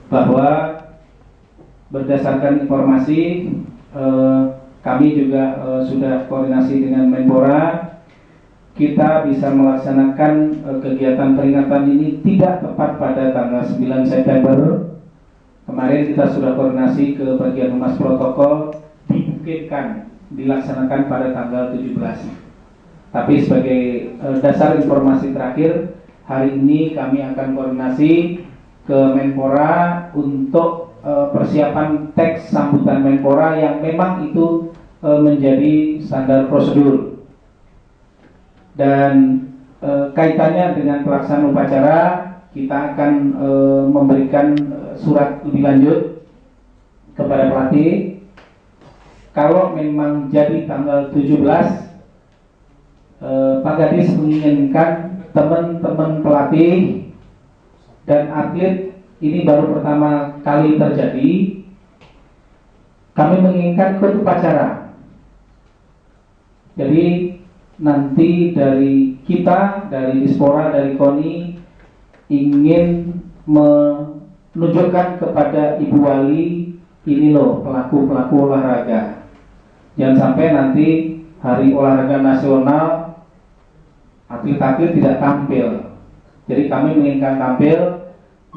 bahwa berdasarkan informasi kami juga sudah koordinasi dengan Menpora, kita bisa melaksanakan kegiatan peringatan ini tidak tepat pada tanggal 9 September. Kemarin kita sudah koordinasi ke bagian humas protokol, dimungkinkan dilaksanakan pada tanggal 17. Tapi sebagai dasar informasi terakhir, hari ini kami akan koordinasi ke Menpora untuk persiapan teks sambutan Menpora yang memang itu menjadi standar prosedur. Dan kaitannya dengan pelaksanaan upacara, kita akan memberikan surat lebih lanjut kepada pelatih. Kalau memang jadi tanggal 17, Pak Gadis menginginkan teman-teman pelatih dan atlet, ini baru pertama kali terjadi, kami menginginkan ikut upacara. Jadi nanti dari kita, dari Dispora, dari KONI ingin menunjukkan kepada Ibu Wali, ini loh pelaku-pelaku olahraga. Jangan sampai nanti hari olahraga nasional atlet-atlet tidak tampil. Jadi kami menginginkan tampil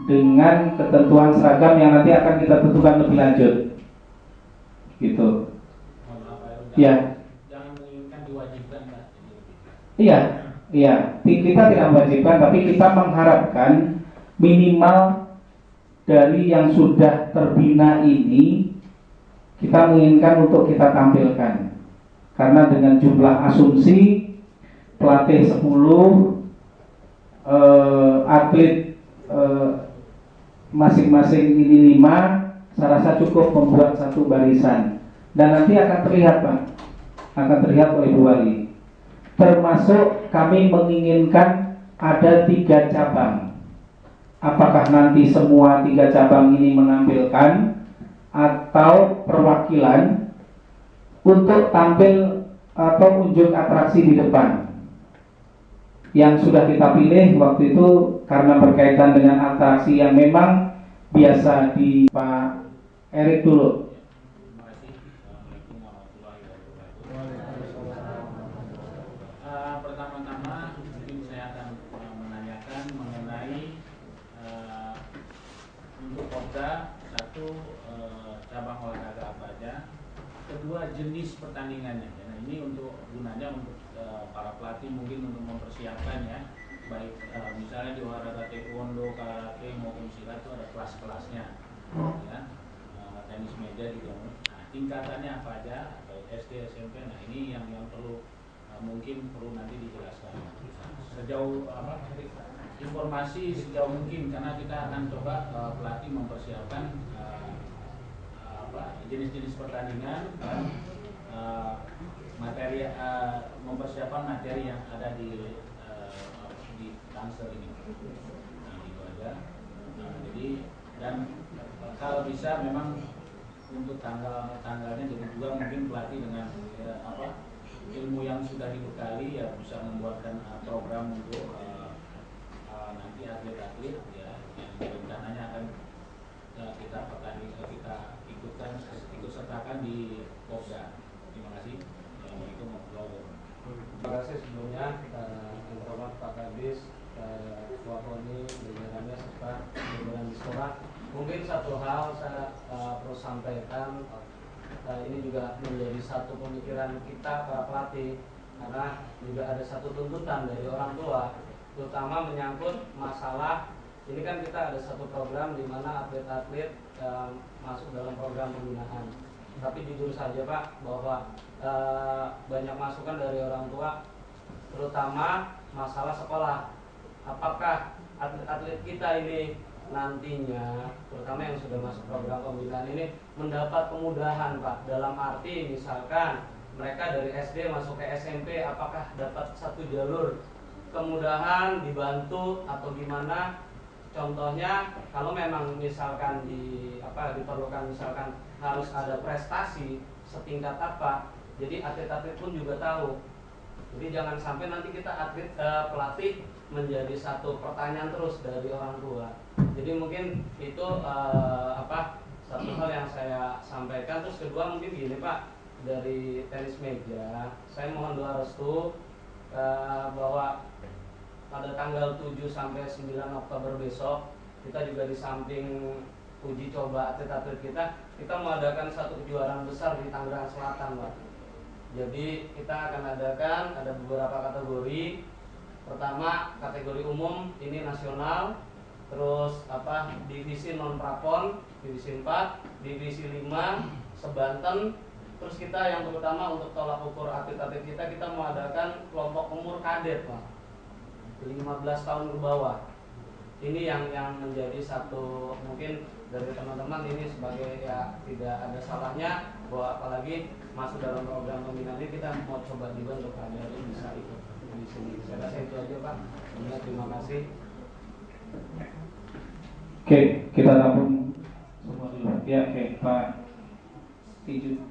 dengan ketentuan seragam yang nanti akan kita tentukan lebih lanjut. Gitu. Ya. Iya. Kita tidak mewajibkan, tapi kita mengharapkan minimal dari yang sudah terbina ini kita menginginkan untuk kita tampilkan. Karena dengan jumlah asumsi pelatih 10, atlet masing-masing ini 5, saya rasa cukup membuat satu barisan. Dan nanti akan terlihat, Pak, akan terlihat oleh Ibu Wali. Termasuk kami menginginkan ada 3 cabang. Apakah nanti semua 3 cabang ini menampilkan atau perwakilan untuk tampil atau unjuk atraksi di depan. Yang sudah kita pilih waktu itu karena berkaitan dengan atraksi yang memang biasa di Pak Erik dulu. Pertama-tama mungkin saya akan menanyakan mengenai untuk Kopda, 1 cabang olahraga apa aja, 2 jenis pertandingannya. Nah, ini untuk gunanya untuk para pelatih mungkin untuk mempersiapkan ya, baik misalnya di olahraga taekwondo, karate maupun silat itu ada kelas-kelasnya, ya, tenis meja juga. Nah, tingkatannya apa aja, atau SD, SMP. Nah, ini yang perlu mungkin perlu nanti dijelaskan sejauh informasi sejauh mungkin, karena kita akan coba pelatih mempersiapkan jenis-jenis pertandingan dan materi, mempersiapkan materi yang ada di Tangsel ini. Nah, itu aja. Jadi dan kalau bisa memang untuk tanggalnya jadi juga mungkin pelatih dengan ilmu yang sudah dibekali ya bisa membuatkan program untuk nanti atlet-atlet ya yang rencananya akan kita ikut sertakan di Kopda. Terima kasih. Assalamualaikum warahmatullahi wabarakatuh. Terima kasih sebelumnya yang terhormat Pak Kadis, Ketua KONI, jajarannya serta jajaran Dispora. Mungkin satu hal saya perlu sampaikan. Ini juga menjadi satu pemikiran kita para pelatih, karena juga ada satu tuntutan dari orang tua, terutama menyangkut masalah ini kan kita ada satu program di mana atlet-atlet masuk dalam program pembinaan. Tapi jujur saja Pak, bahwa banyak masukan dari orang tua, terutama masalah sekolah. Apakah atlet-atlet kita ini nantinya, terutama yang sudah masuk program pembinaan ini, mendapat kemudahan Pak, dalam arti misalkan mereka dari SD masuk ke SMP, apakah dapat satu jalur kemudahan, dibantu atau gimana? Contohnya kalau memang misalkan diperlukan misalkan harus ada prestasi setingkat apa, jadi atlet-atlet pun juga tahu. Jadi jangan sampai nanti kita pelatih menjadi satu pertanyaan terus dari orang tua. Jadi mungkin itu satu hal yang saya sampaikan. Terus kedua mungkin gini Pak, dari tenis meja saya mohon doa restu bahwa pada tanggal 7 sampai 9 Oktober besok kita juga di samping uji coba atlet-atlet kita mengadakan satu kejuaraan besar di Tangerang Selatan Pak. Jadi kita akan adakan ada beberapa kategori. Pertama kategori umum ini nasional, terus divisi non prapon, divisi 4, divisi 5, sebanten. Terus kita yang terutama untuk tolak ukur atlet-atlet kita mengadakan kelompok umur kadet Pak, 15 tahun ke bawah. Ini yang menjadi satu mungkin dari teman-teman ini sebagai ya tidak ada salahnya bahwa apalagi masuk dalam program pembinaan ini kita mau coba juga untuk ada bisa ikut di sini. Saya rasa itu aja Pak. Terima kasih. Oke, kita tampung semua dulu. Ya, oke, Pak Tiju.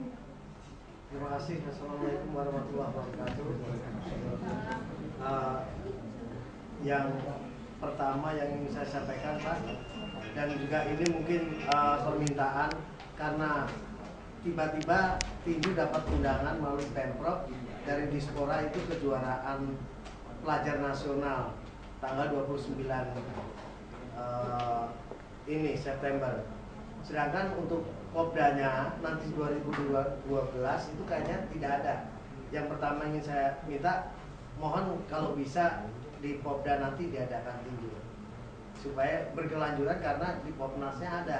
Terima kasih. Assalamualaikum warahmatullahi wabarakatuh. Yang pertama yang ingin saya sampaikan Pak, dan juga ini mungkin permintaan karena tiba-tiba tinju dapat undangan melalui Pemprov dari Dispora itu kejuaraan pelajar nasional tanggal 29 ini September. Sedangkan untuk Popdanya nanti 2012 itu kayaknya tidak ada. Yang pertama ingin saya minta, mohon kalau bisa di Popda nanti diadakan tinju supaya berkelanjutan karena di Popnasnya ada.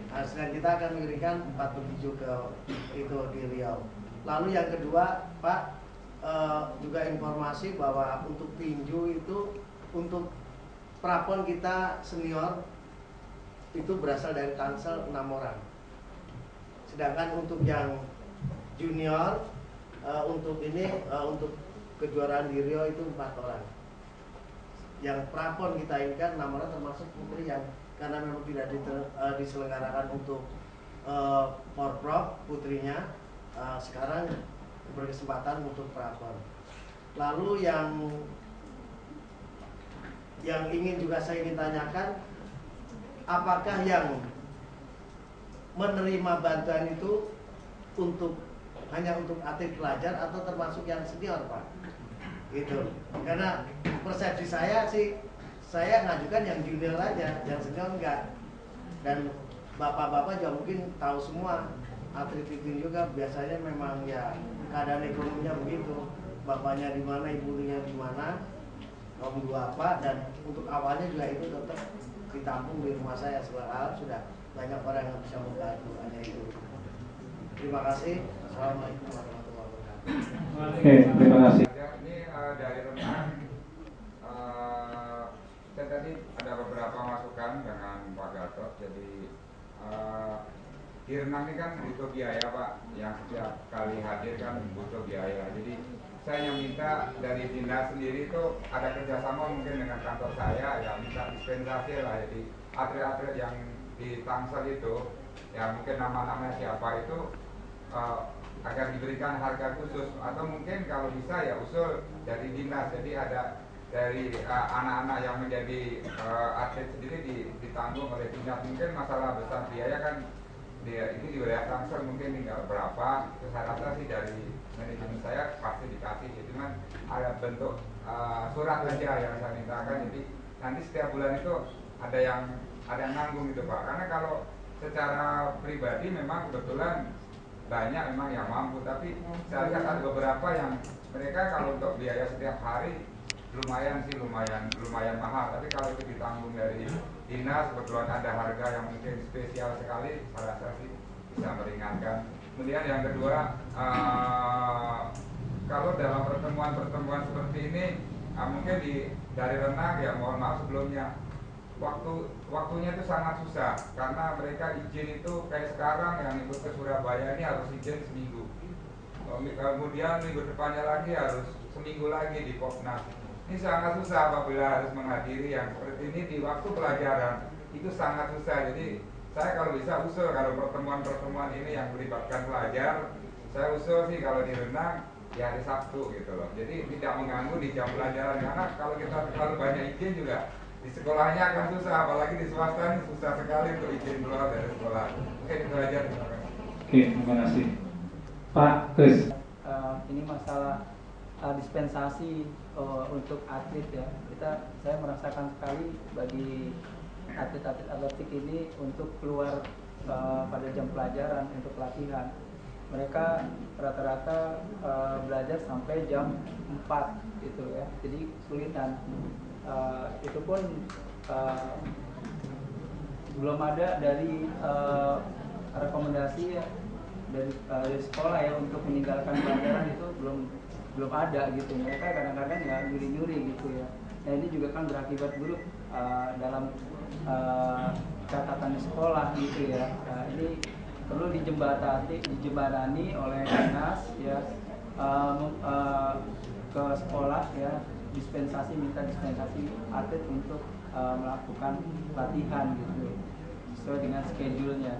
Nah, selain kita akan mengirimkan 4 petinju ke itu di Riau. Lalu yang kedua Pak, juga informasi bahwa untuk tinju itu untuk prapon kita senior itu berasal dari Tangsel 6 orang. Sedangkan untuk yang junior untuk kejuaraan di Rio itu 4 orang. Yang prapon kita ini kan 6 orang termasuk putri yang karena memang tidak diselenggarakan untuk Porprov putrinya, sekarang berkesempatan untuk prapon. Lalu yang ingin juga saya ingin tanyakan, apakah yang menerima bantuan itu hanya untuk atlet pelajar atau termasuk yang senior Pak? Gitu. Karena persepsi saya sih, saya ngajukan yang junior aja, yang senior enggak. Dan bapak-bapak juga mungkin tahu semua, atlet itu juga biasanya memang ya keadaan ekonominya begitu. Bapaknya di mana, ibunya di mana, kaum dua apa, dan untuk awalnya juga itu tetap ditampung di rumah saya. Sekarang sudah banyak orang yang bisa membantu, hanya itu. Terima kasih. Assalamualaikum warahmatullahi wabarakatuh. Oke, terima kasih. Ini dari renang, saya tadi ada beberapa masukan dengan Pak Gatot. Jadi di renang ini kan butuh biaya Pak, yang setiap kali hadir kan butuh biaya. Jadi saya yang minta dari dinas sendiri itu ada kerjasama mungkin dengan kantor saya, ya minta dispensasi lah. Jadi atlet-atlet yang di Tangsel itu, ya mungkin nama-namanya siapa itu agar diberikan harga khusus, atau mungkin kalau bisa ya usul dari dinas. Jadi ada dari anak-anak yang menjadi atlet sendiri ditanggung oleh dinas. Mungkin masalah besar biaya kan ini di wilayah Tangsel mungkin tinggal berapa, itu saya rasa sih dari manajemen saya pasti dikasih. Jadi kan ada bentuk surat aja yang saya mintakan. Jadi nanti setiap bulan itu ada yang nanggung gitu Pak. Karena kalau secara pribadi memang kebetulan banyak memang yang mampu, tapi saya lihat ada beberapa yang mereka kalau untuk biaya setiap hari lumayan mahal. Tapi kalau itu ditanggung dari dinas, kebetulan ada harga yang mungkin spesial sekali, saya rasa sih bisa meringankan. Kemudian yang kedua, kalau dalam pertemuan seperti ini, mungkin dari renang ya mohon maaf sebelumnya, waktunya itu sangat susah karena mereka izin itu kayak sekarang yang ikut ke Surabaya ini harus izin seminggu. Kemudian minggu depannya lagi harus seminggu lagi di Popnas. Ini sangat susah apabila harus menghadiri yang seperti ini di waktu pelajaran. Itu sangat susah. Jadi saya kalau bisa usul kalau pertemuan-pertemuan ini yang melibatkan pelajar, saya usul sih kalau di renang di hari Sabtu gitu loh. Jadi tidak mengganggu di jam pelajaran, karena kalau kita terlalu banyak izin juga di sekolahnya akan susah, apalagi di swasta ini susah sekali untuk izin keluar dari sekolah. Mungkin itu aja. Oke, terima kasih. Pak Kris. Ini masalah dispensasi untuk atlet ya. Saya merasakan sekali bagi atlet-atlet atletik ini untuk keluar pada jam pelajaran untuk latihan. Mereka rata-rata belajar sampai jam 4 gitu ya. Jadi kesulitan. Itu pun belum ada dari rekomendasi ya, dari sekolah ya untuk meninggalkan pelajaran, itu belum ada gitu. Mereka kadang-kadang ya nyuri-nyuri gitu ya. Nah ini juga kan berakibat buruk dalam catatan di sekolah gitu ya. Ini perlu dijembatani oleh dinas ya, ke sekolah ya, minta dispensasi atlet untuk melakukan latihan gitu sesuai dengan schedule-nya.